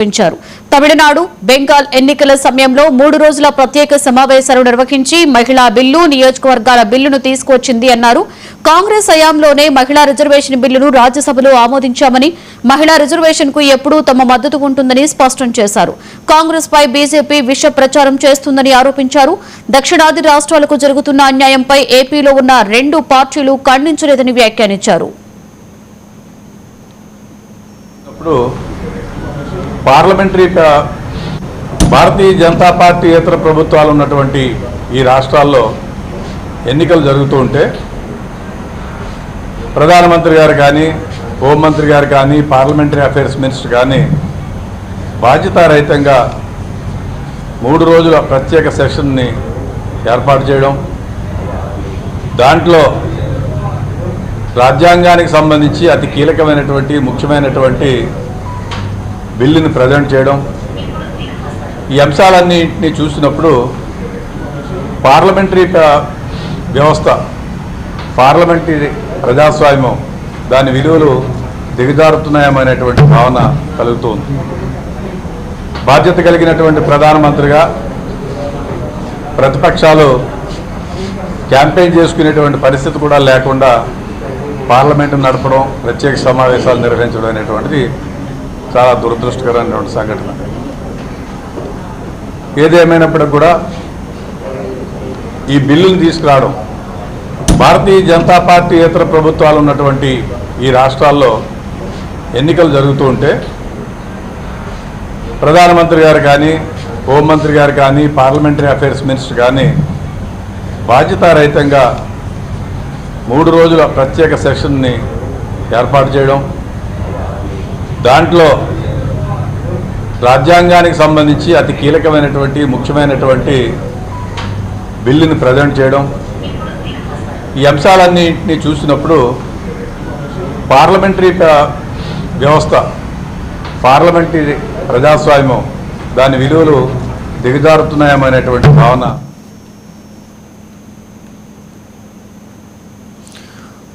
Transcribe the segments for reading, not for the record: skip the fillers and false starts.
పెంచారు. తమిళనాడు, బెంగాల్ ఎన్నికల సమయంలో 3 రోజుల ప్రత్యేక సమావేశాలు నిర్వహించి మహిళా బిల్లు, నియోజకవర్గాల బిల్లును తీసుకొచ్చింది అన్నారు. కాంగ్రెస్ హయాంలోనే మహిళా రిజర్వేషన్ బిల్లును రాజ్యసభలో ఆమోదించామని, మహిళా రిజర్వేషన్ కు ఎప్పుడూ తమ మద్దతు ఉంటుందని స్పష్టం చేశారు. కాంగ్రెస్ పై బీజేపీ విష ప్రచారం చేస్తుందని ఆరోపించారు. దక్షిణాది రాష్ట్రాలకు జరుగుతున్న అన్యాయంపై ఏపీలో ఉన్న 2 పార్టీలు ఖండించలేదని వ్యాఖ్యానించారు. పార్లమెంటరీ భారతీయ జనతా పార్టీ ఇతర ప్రభుత్వాలు ఉన్నటువంటి ఈ రాష్ట్రాల్లో ఎన్నికలు జరుగుతూ ఉంటే ప్రధానమంత్రి గారు కానీ, హోంమంత్రి గారు కానీ, పార్లమెంటరీ అఫైర్స్ మినిస్టర్ కానీ బాధ్యతారహితంగా 3 రోజుల ప్రత్యేక సెషన్ని ఏర్పాటు చేయడం, దాంట్లో రాజ్యాంగానికి సంబంధించి అతి కీలకమైనటువంటి ముఖ్యమైనటువంటి బిల్లుని ప్రజెంట్ చేయడం, ఈ అంశాలన్నింటినీ చూసినప్పుడు పార్లమెంటరీ వ్యవస్థ, పార్లమెంటరీ ప్రజాస్వామ్యం దాని విలువలు దిగజారుతున్నాయనేటువంటి భావన కలుగుతుంది. బాధ్యత కలిగినటువంటి ప్రధానమంత్రిగా ప్రతిపక్షాలు క్యాంపెయిన్ చేసుకునేటువంటి పరిస్థితి కూడా లేకుండా పార్లమెంటు నడపడం, ప్రత్యేక సమావేశాలు నిర్వహించడం అనేటువంటిది చాలా దురదృష్టకరమైనటువంటి సంఘటన. ఏదేమైనప్పటికీ కూడా ఈ బిల్లును తీసుకురావడం, భారతీయ జనతా పార్టీ ఇతర ప్రభుత్వాలు ఉన్నటువంటి ఈ రాష్ట్రాల్లో ఎన్నికలు జరుగుతూ ఉంటే ప్రధానమంత్రి గారు కానీ, హోంమంత్రి గారు కానీ, పార్లమెంటరీ అఫైర్స్ మినిస్టర్ కానీ బాధ్యతారహితంగా 3 రోజుల ప్రత్యేక సెషన్ని ఏర్పాటు చేయడం, దాంట్లో రాజ్యాంగానికి సంబంధించి అతి కీలకమైనటువంటి ముఖ్యమైనటువంటి బిల్లుని ప్రజెంట్ చేయడం, ఈ అంశాలన్నింటినీ చూసినప్పుడు పార్లమెంటరీ వ్యవస్థ, పార్లమెంటరీ ప్రజాస్వామ్యం దాని విలువలు దిగజారుతున్నాయనేటువంటి భావన.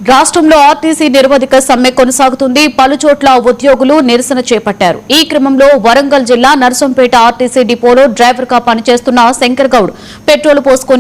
రాష్ట్రంలో ఆర్టీసీ నిరవధిక సమ్మె కొనసాగుతుంది. పలుచోట్ల ఉద్యోగులు నిరసన చేపట్టారు. ఈ క్రమంలో వరంగల్ జిల్లా నర్సంపేట ఆర్టీసీ డిపోలో డ్రైవర్ గా పనిచేస్తున్న శంకర్ గౌడ్ పెట్రోల్ పోసుకుని